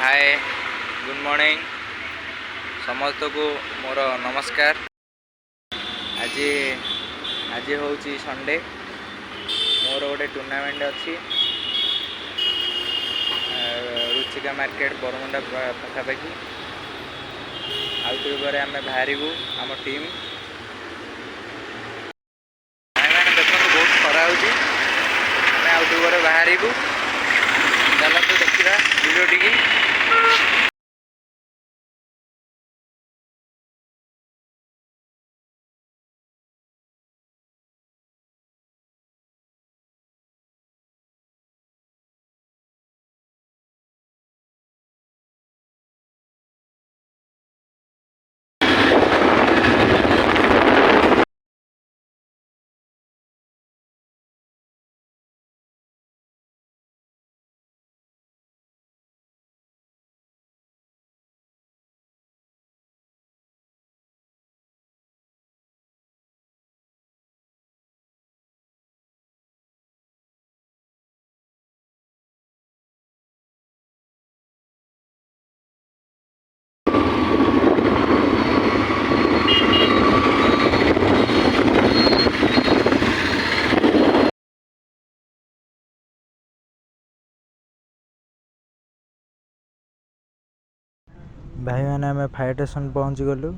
Hi good morning समस्त को मोर नमस्कार। आज आज हूँ संडे मोर गोटे टूर्नामेंट अच्छी रुचिका मार्केट बरमुंडा पाखापाखि आउट आम बाहर आम टीम देखो बहुत खरा हो आउट बाहर चलते देखा वीडियो टी। भाई मैंने आम फायर स्टेशन पहुँच गलु।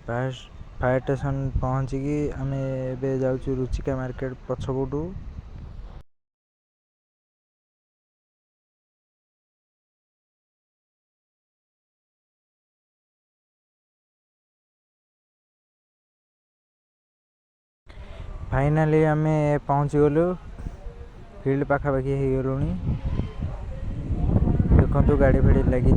फायर स्टेशन पहुँचिकी आम ए जाऊँ रुचिका मार्केट पछपटू। फाइनाली आम पहुँच गलु फील्ड पाखापाखि हो गलु। देखो गाड़ी फाड़ी लगी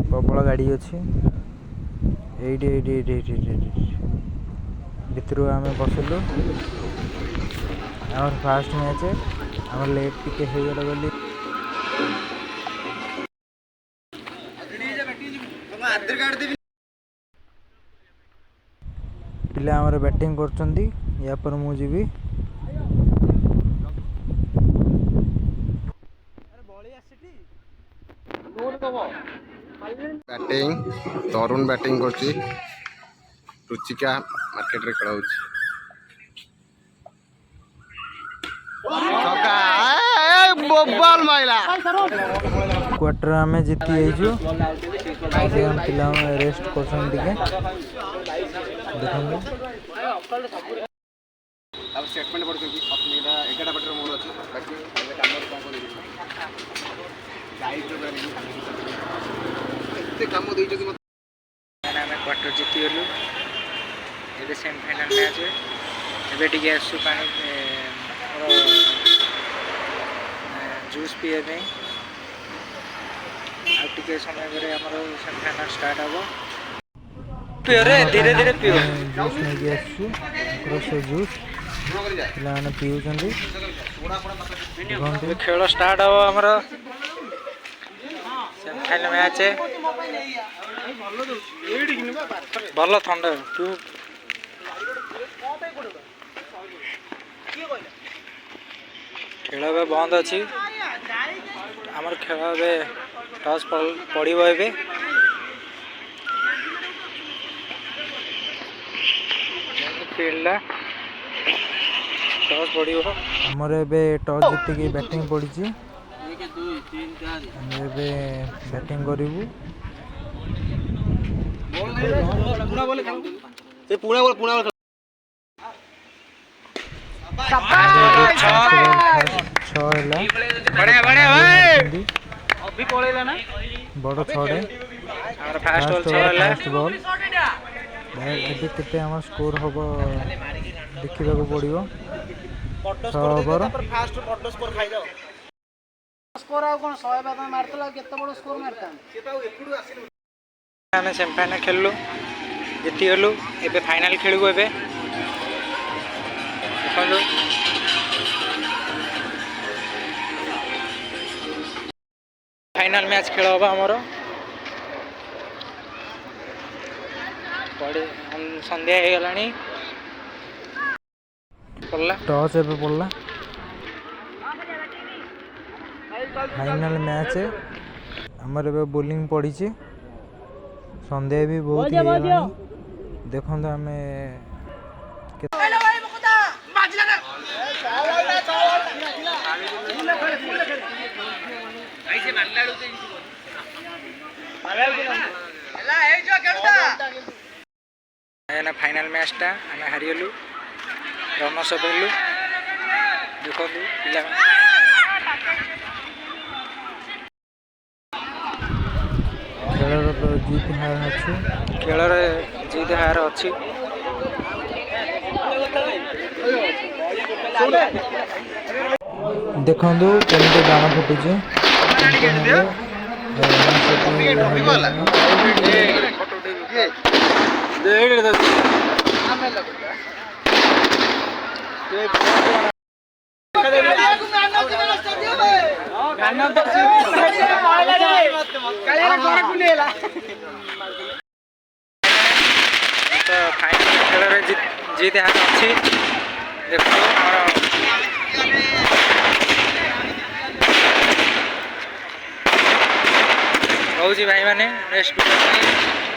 प्रबल गाड़ी अच्छी भितर आम बसिलु। आम फास्ट मैच आम लेट टिके होगला बोली पिला आमर बैटिंग करछंती। या पर मु जीवी बैटिंग तरुण बैटिंग करची रुचिका मार्केट रे खेला होची छक्का बॉल माइला क्वार्टर आम जीती आइजु। हम पिला रेस्ट करछन टिके देखंगे अब स्टेटमेंट पड़ कि अपनी 11 बैटर मोर अछि बाकी काम कोन को गाइड रे एते काम देइ जति आम क्वार्टर जीती गलु। ये सेमीफाइनाल मैच है टे आसु पानी जूस पीए आउे समय आमर सेमीफाइनाल स्टार्ट हम पिओरे धीरे धीरे पिओ जूस नहीं आसु जूस पिला पीउछंती। खेल स्टार्ट हम आमर सेमीफाइनाल मैच भल थंडा खेल ए बंद अच्छी आमर खेल ए टॉस पड़ो ए फील्ड टॉस पड़ो आमर ए टॉस जीतिकी बैटिंग पड़ी बैटिंग करूँ। बड़ छड़े फास्ट बॉल केते आम स्कोर हम देखा पड़ो 6 ओवर आम सेमीफाइनाल खेलु जीति गलु। एबे फाइनाल खेलु एबे देखो फाइनाल मैच खेल हम आमर संध्या हो गला। पड़ला टॉस एबे पड़ला फाइनल मैच हमर एबे बोलिंग पड़ी छे संदेह भी बहुत ही देखो तो हमें ना फाइनल मैच टा आम हारिगलु रनर्स अफ हेलु देखु पिला खेल तो जीत हार अच्छे खेल जीत हार अच्छी देखो केमती बाण फुटुचे तो फाइनल खेल जीत हार अच्छी देखो कौच भाई मैंने नेक्स्ट वीडियो